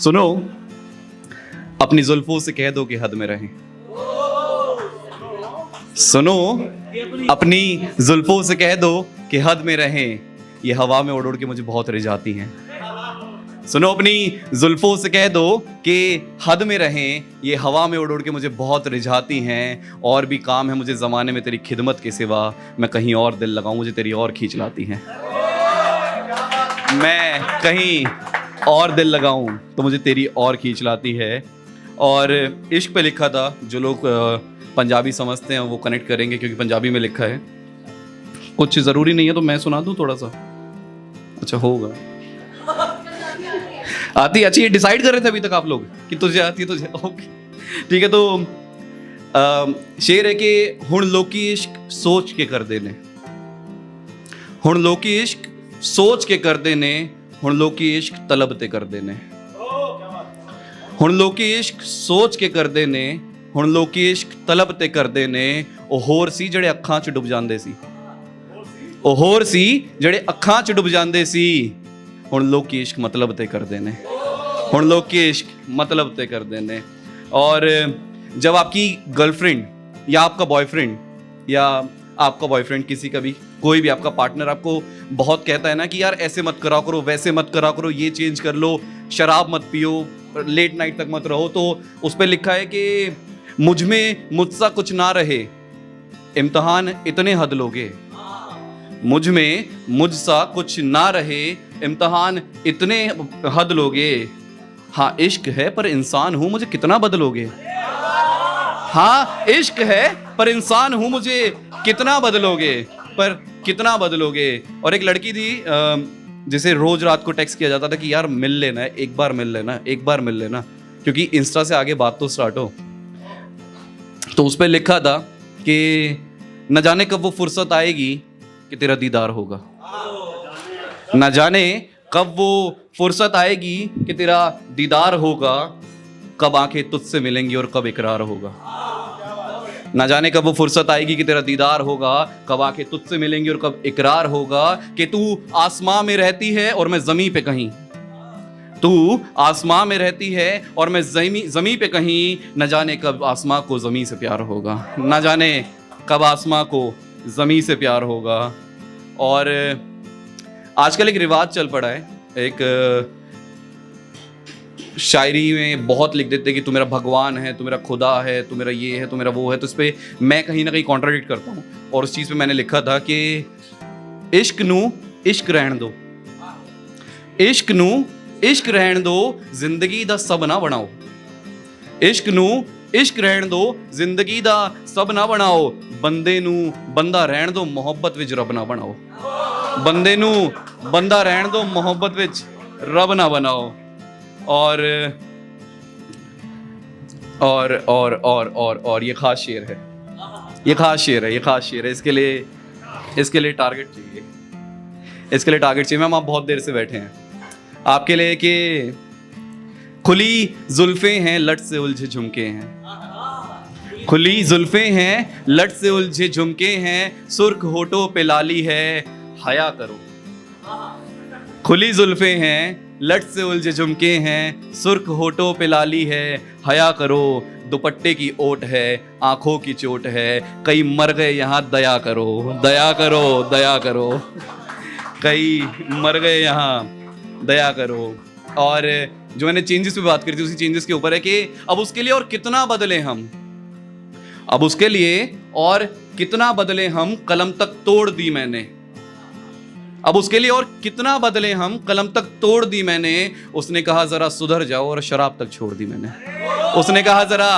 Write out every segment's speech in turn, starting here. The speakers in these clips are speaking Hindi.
सुनो, अपनी जुल्फों से कह दो कि हद में रहें। सुनो, अपनी जुल्फों से कह दो कि हद में रहें, ये हवा में उड़ उड़ के मुझे बहुत रिझाती हैं। सुनो, अपनी जुल्फों से कह दो कि हद में रहें, ये हवा में उड़ उड़ के मुझे बहुत रिझाती हैं। और भी काम है मुझे ज़माने में तेरी खिदमत के सिवा, मैं कहीं और दिल लगाऊं मुझे तेरी और खींच लाती हैं। मैं कहीं और दिल लगाऊं तो मुझे तेरी और खींच लाती है। और इश्क पे लिखा था, जो लोग पंजाबी समझते हैं वो कनेक्ट करेंगे क्योंकि पंजाबी में लिखा है। कुछ ज़रूरी नहीं है तो मैं सुना दूं थोड़ा सा? अच्छा, होगा। आती? अच्छा, ये डिसाइड कर रहे थे अभी तक आप लोग कि तुझे आती है? तुझे ओके, ठीक है। तो शेर है कि हुण लोकी इश्क सोच के कर देने, हुण लोकी इश्क सोच के कर देने, हुण लोकी इश्क तलब ते कर देने। हुण लोकी इश्क सोच के कर देने, हुण लोकी इश्क तलब ते कर देने। ਉਹ ਹੋਰ ਸੀ ਜਿਹੜੇ ਅੱਖਾਂ 'ਚ ਡੁੱਬ ਜਾਂਦੇ ਸੀ, ਉਹ ਹੋਰ ਸੀ ਜਿਹੜੇ ਅੱਖਾਂ 'ਚ ਡੁੱਬ ਜਾਂਦੇ ਸੀ। ਹੁਣ ਲੋਕੀ इश्क मतलब ते कर देने, हुण लोकी इश्क मतलब ते कर देने। और जब आपकी गर्लफ्रेंड या आपका बॉयफ्रेंड या आपका बॉयफ्रेंड, किसी का भी कोई भी आपका पार्टनर आपको बहुत कहता है ना कि यार ऐसे मत करा करो, वैसे मत करा करो, ये चेंज कर लो, शराब मत पियो, लेट नाइट तक मत रहो, तो उस पर लिखा है कि मुझ में मुझसा कुछ ना रहे, इम्तिहान इतने हद लोगे। मुझ में मुझसा कुछ ना रहे, इम्तिहान इतने हद लोगे। हाँ इश्क है पर इंसान हूं, मुझे कितना बदलोगे। हाँ इश्क है पर इंसान हूं, मुझे कितना बदलोगे, पर कितना बदलोगे। और एक लड़की थी जिसे रोज रात को टेक्स्ट किया जाता था कि यार मिल लेना, एक बार मिल लेना, एक बार मिल लेना, क्योंकि इंस्टा से आगे बात तो स्टार्ट हो। तो उस पर लिखा था कि न जाने कब वो फुर्सत आएगी कि तेरा दीदार होगा, न जाने कब वो फुर्सत आएगी कि तेरा दीदार होगा, कब आंखें तुझसे मिलेंगी और कब इकरार होगा। न जाने कब वो फुर्सत आएगी कि तेरा दीदार होगा, कब आंखें तुझसे मिलेंगी और कब इकरार होगा। कि तू आसमां में रहती है और मैं ज़मीं पे कहीं, तू आसमां में रहती है और मैं ज़मीं पे कहीं, न जाने कब आसमां को ज़मीं से प्यार होगा, न जाने कब आसमां को ज़मीं से प्यार होगा। और आजकल एक रिवाज चल पड़ा है, एक शायरी में बहुत लिख देते कि तू मेरा भगवान है, तू मेरा खुदा है, तू मेरा ये है, तू मेरा वो है। तो इस पर मैं कहीं ना कहीं कॉन्ट्राडिक्ट करता हूँ, और उस चीज़ पे मैंने लिखा था कि इश्क नू इश्क रहन दो, इश्क नू इश्क रहन दो, जिंदगी दा सब ना बनाओ। इश्क नू इश्क रहन दो, जिंदगी दा सब ना बनाओ। बंदे नू बंदा रहन दो, मोहब्बत विच रब ना बनाओ। बंदे नू बंदा रहन दो, मोहब्बत विच रब ना बनाओ। और ये खास शेर है, ये खास शेर है, ये खास शेर है। इसके लिए टारगेट चाहिए, इसके लिए टारगेट चाहिए। मैम आप बहुत देर से बैठे हैं, आपके लिए कि खुली जुल्फे हैं लट से उलझे झुमके हैं, खुली जुल्फे हैं लट से उलझे झुमके हैं, सुर्ख होठों पे लाली है, हया करो। खुली जुल्फे हैं लट से उलझे झुमके हैं, सुर्ख होठों पे लाली है, हया करो। दुपट्टे की ओट है, आंखों की चोट है, कई मर गए यहाँ दया करो, दया करो, दया करो, कई मर गए यहाँ दया करो। और जो मैंने चेंजेस पे बात करी थी, उसी चेंजेस के ऊपर है कि अब उसके लिए और कितना बदले हम, अब उसके लिए और कितना बदले हम, कलम तक तोड़ दी मैंने। अब उसके लिए और कितना बदले हम, कलम तक तोड़ दी मैंने। उसने कहा जरा सुधर जाओ और शराब तक छोड़ दी मैंने। उसने कहा जरा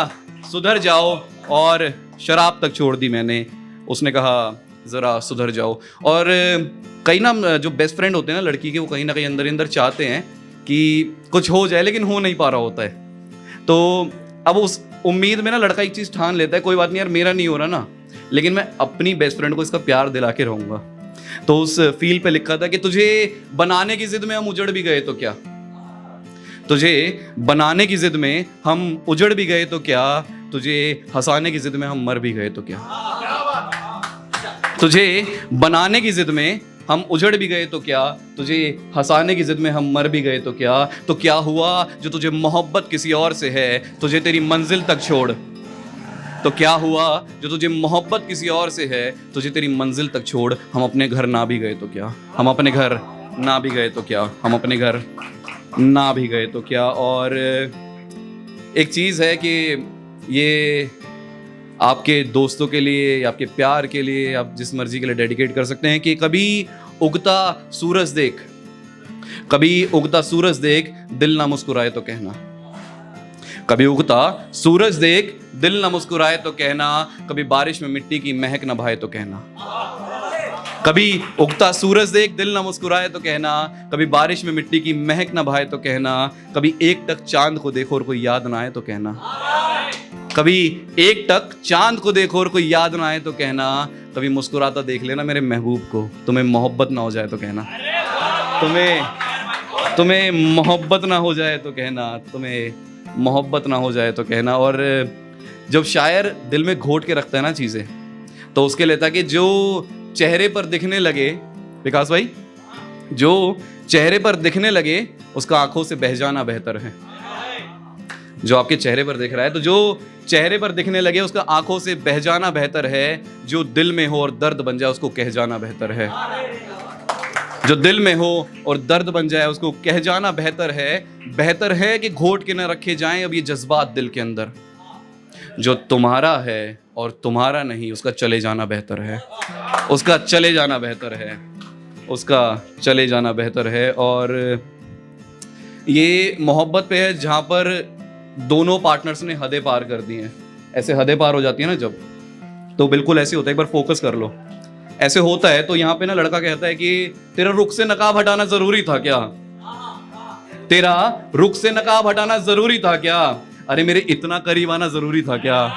सुधर जाओ और शराब तक छोड़ दी मैंने। उसने कहा जरा सुधर जाओ। और कई ना जो बेस्ट फ्रेंड होते हैं ना लड़की के, वो कहीं ना कहीं अंदर अंदर चाहते हैं कि कुछ हो जाए, लेकिन हो नहीं पा रहा होता है। तो अब उस उम्मीद में ना लड़का एक चीज़ ठान लेता है, कोई बात नहीं यार मेरा नहीं हो रहा ना, लेकिन मैं अपनी बेस्ट फ्रेंड को इसका प्यार दिला के रहूँगा। तो उस फील पे लिखा था कि तुझे बनाने की जिद में हम उजड़ भी गए तो क्या, तुझे बनाने की जिद में हम उजड़ भी गए तो क्या, तुझे हंसाने की जिद में हम मर भी गए तो क्या, तुझे बनाने की जिद में हम उजड़ भी गए तो क्या, तुझे हंसाने की जिद में हम मर भी गए तो क्या हुआ जो तुझे मोहब्बत किसी और से है, तुझे तेरी मंजिल तक छोड़। तो क्या हुआ जो तुझे मोहब्बत किसी और से है, तुझे तेरी मंजिल तक छोड़। हम अपने घर ना भी गए तो क्या, हम अपने घर ना भी गए तो क्या, हम अपने घर ना भी गए तो क्या। और एक चीज़ है कि ये आपके दोस्तों के लिए या आपके प्यार के लिए, आप जिस मर्जी के लिए डेडिकेट कर सकते हैं कि कभी उगता सूरज देख, कभी उगता सूरज देख, दिल ना मुस्कुराए तो कहना। कभी उगता सूरज देख, दिल ना मुस्कुराए तो कहना। कभी बारिश में मिट्टी की महक ना भाए तो कहना। कभी उगता सूरज देख, दिल ना मुस्कुराए तो कहना। कभी बारिश में मिट्टी की महक ना भाए तो कहना। कभी एक टक चांद को देखो और कोई याद ना आए तो कहना। कभी एक टक चांद को देखो और कोई याद ना आए तो कहना। कभी मुस्कुराता देख लेना मेरे महबूब को, तुम्हें मोहब्बत ना हो जाए तो कहना। तुम्हें मोहब्बत ना हो जाए तो कहना, तुम्हें मोहब्बत ना हो जाए तो कहना। और जब शायर दिल में घोट के रखता है ना चीज़ें, तो उसके लेता कि जो चेहरे पर दिखने लगे, विकास भाई, जो चेहरे पर दिखने लगे उसका आंखों से बह जाना बेहतर है। जो आपके चेहरे पर दिख रहा है, तो जो चेहरे पर दिखने लगे उसका आंखों से बह जाना बेहतर है। जो दिल में हो और दर्द बन जाए उसको कह जाना बेहतर है। जो दिल में हो और दर्द बन जाए उसको कह जाना बेहतर है। बेहतर है कि घोट के न रखे जाएं अब ये जज्बात दिल के अंदर। जो तुम्हारा है और तुम्हारा नहीं, उसका चले जाना बेहतर है। उसका चले जाना बेहतर है। उसका चले जाना बेहतर है। और ये मोहब्बत पे है जहाँ पर दोनों पार्टनर्स ने हदें पार कर दी हैं। ऐसे हदें पार हो जाती है ना जब, तो बिल्कुल ऐसे होता है। एक बार फोकस कर लो, ऐसे होता है। तो यहाँ पे ना लड़का कहता है कि तेरा रुख से नकाब हटाना जरूरी था क्या, तेरा रुख से नकाब हटाना जरूरी था क्या, अरे मेरे इतना करीब आना जरूरी था क्या।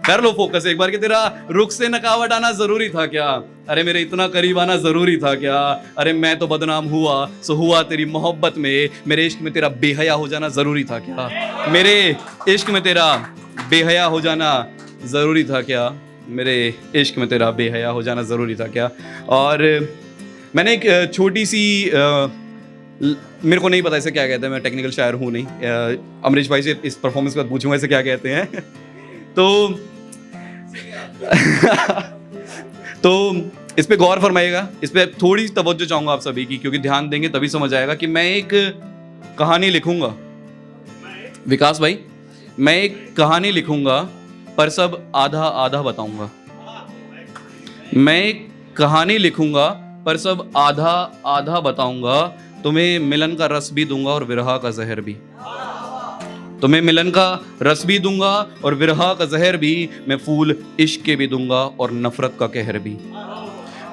कर लो फोकस एक बार कि तेरा रुख से नकाब हटाना जरूरी था क्या, अरे मेरे इतना करीब आना जरूरी था क्या। अरे मैं तो बदनाम हुआ सो हुआ तेरी मोहब्बत में, मेरे इश्क में तेरा बेहया हो जाना जरूरी था क्या, मेरे इश्क में तेरा बेहया हो जाना जरूरी था क्या, मेरे इश्क में तेरा बेहया हो जाना ज़रूरी था क्या। और मैंने एक छोटी सी मेरे को नहीं पता इसे क्या कहते हैं, मैं टेक्निकल शायर हूँ नहीं। अमरीश भाई से इस परफॉर्मेंस के बाद पूछूंगा इसे क्या कहते हैं। तो तो इस पे गौर फरमाइएगा, इस पे थोड़ी तवज्जो चाहूँगा आप सभी की, क्योंकि ध्यान देंगे तभी समझ आएगा कि मैं एक कहानी लिखूंगा। विकास भाई, मैं एक कहानी लिखूंगा पर सब आधा आधा बताऊंगा। मैं एक कहानी लिखूंगा पर सब आधा आधा बताऊंगा। तुम्हें मिलन का रस भी दूंगा और विरह का जहर भी। तुम्हें मिलन का रस भी दूंगा और विरह का जहर भी। मैं फूल इश्क के भी दूंगा और नफरत का कहर भी।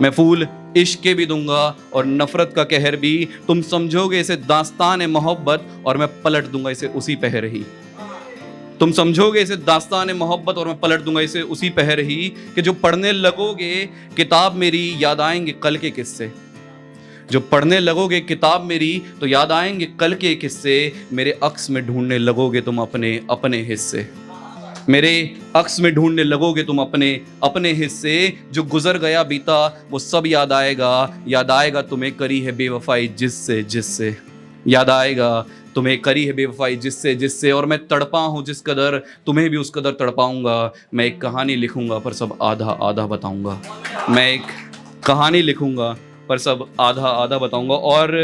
मैं फूल इश्क के भी दूंगा और नफरत का कहर भी। तुम समझोगे इसे दास्तान मोहब्बत और मैं पलट दूंगा इसे उसी पहर ही। तुम समझोगे इसे दास्तान मोहब्बत और मैं पलट दूंगा इसे उसी पहर ही। कि जो पढ़ने लगोगे किताब मेरी याद आएंगे कल के किस्से। जो पढ़ने लगोगे किताब मेरी तो याद आएंगे कल के किस्से। मेरे अक्स में ढूंढने लगोगे तुम अपने अपने हिस्से। मेरे अक्स में ढूंढने लगोगे तुम अपने अपने हिस्से। जो गुजर गया बीता वो सब याद आएगा। याद आएगा तुम्हें करी है बेवफाई जिससे जिससे। याद आएगा तुम्हें करी है बेवफाई जिससे जिससे। और मैं तड़पा हूँ जिस कदर तुम्हें भी उस कदर तड़पाऊंगा। मैं एक कहानी लिखूंगा पर सब आधा आधा बताऊंगा। मैं एक कहानी लिखूंगा पर सब आधा आधा बताऊंगा। और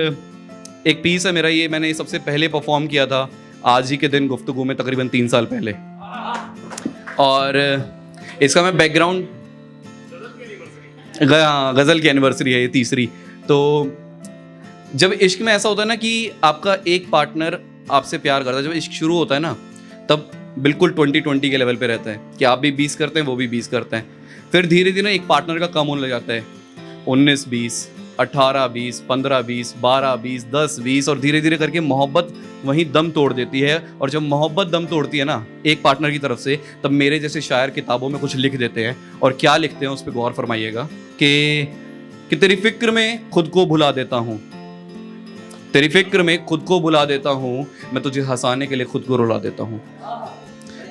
एक पीस है मेरा, ये मैंने सबसे पहले परफॉर्म किया था आज ही के दिन गुफ्तगू में, तकरीबन 3 साल पहले। और इसका मैं बैकग्राउंड, गज़ल की एनिवर्सरी है ये, 3री। तो जब इश्क में ऐसा होता है ना कि आपका एक पार्टनर आपसे प्यार करता है, जब इश्क शुरू होता है ना तब बिल्कुल 20-20 के लेवल पे रहता है कि आप भी 20 करते हैं वो भी 20 करते हैं। फिर धीरे धीरे एक पार्टनर का कम होने लग जाता है, 19-20, 18-20, 15-20, 12-20, 10-20, और धीरे धीरे करके मोहब्बत वहीं दम तोड़ देती है। और जब मोहब्बत दम तोड़ती है ना एक पार्टनर की तरफ से, तब मेरे जैसे शायर किताबों में कुछ लिख देते हैं। और क्या लिखते हैं उस पर गौर फरमाइएगा कि तेरी फिक्र में खुद को भुला देता हूँ। तेरी फिक्र में खुद को भुला देता हूँ। मैं तुझे हंसाने के लिए खुद को रुला देता हूँ।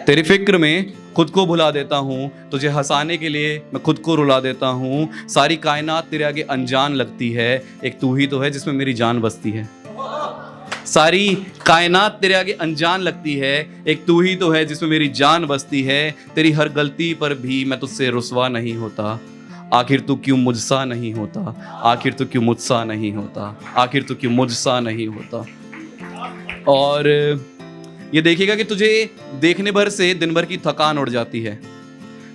तेरी फिक्र में खुद को भुला देता हूँ, तुझे हंसाने के लिए मैं खुद को रुला देता हूँ। सारी कायनात तेरे आगे अनजान लगती है, एक तू ही तो है जिसमें मेरी जान बसती है। सारी कायनात तेरे आगे अनजान लगती है, एक तू ही तो है जिसमें मेरी जान बसती है। तेरी हर गलती पर भी मैं तुझसे रुसवा नहीं होता, आखिर तू क्यों मुझसा नहीं होता, आखिर तू क्यों मुझसा नहीं होता, आखिर तू क्यों मुझसा नहीं होता। और ये देखिएगा कि तुझे देखने भर से दिन भर की थकान उड़ जाती है,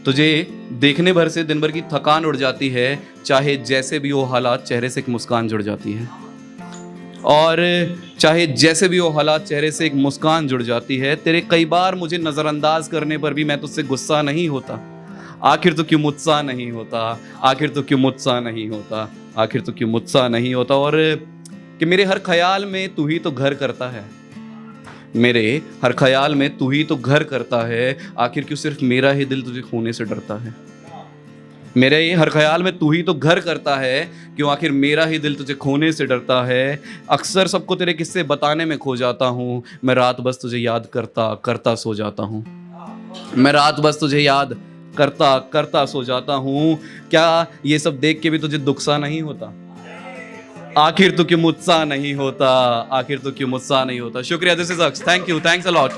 तुझे देखने भर से दिन भर की थकान उड़ जाती है, चाहे जैसे भी हो हालात चेहरे से एक मुस्कान जुड़ जाती है। और चाहे जैसे भी हो हालात चेहरे से एक मुस्कान जुड़ जाती है। तेरे कई बार मुझे नज़रअंदाज करने पर भी मैं तुझसे गुस्सा नहीं होता, आखिर तो क्यों मुझसा नहीं होता, आखिर तो क्यों मुझसा नहीं होता, आखिर तो क्यों मुझसा नहीं होता। और कि मेरे हर ख्याल में तू ही तो घर करता है, मेरे हर ख्याल में तू ही तो घर करता है, आखिर क्यों सिर्फ मेरा ही दिल तुझे खोने से डरता है। मेरे हर ख्याल में तू ही तो घर करता है, क्यों आखिर मेरा ही दिल तुझे खोने से डरता है। अक्सर सबको तेरे किस्से बताने में खो जाता हूँ, मैं रात बस तुझे याद करता करता सो जाता हूँ, मैं रात बस तुझे याद करता करता सो जाता हूँ। क्या ये सब देख के भी तुझे दुख सा नहीं होता, आखिर तो क्यों मुझसा नहीं होता, आखिर तो क्यों मुझसा नहीं होता। शुक्रिया, this is Aks, thank you, thanks a lot.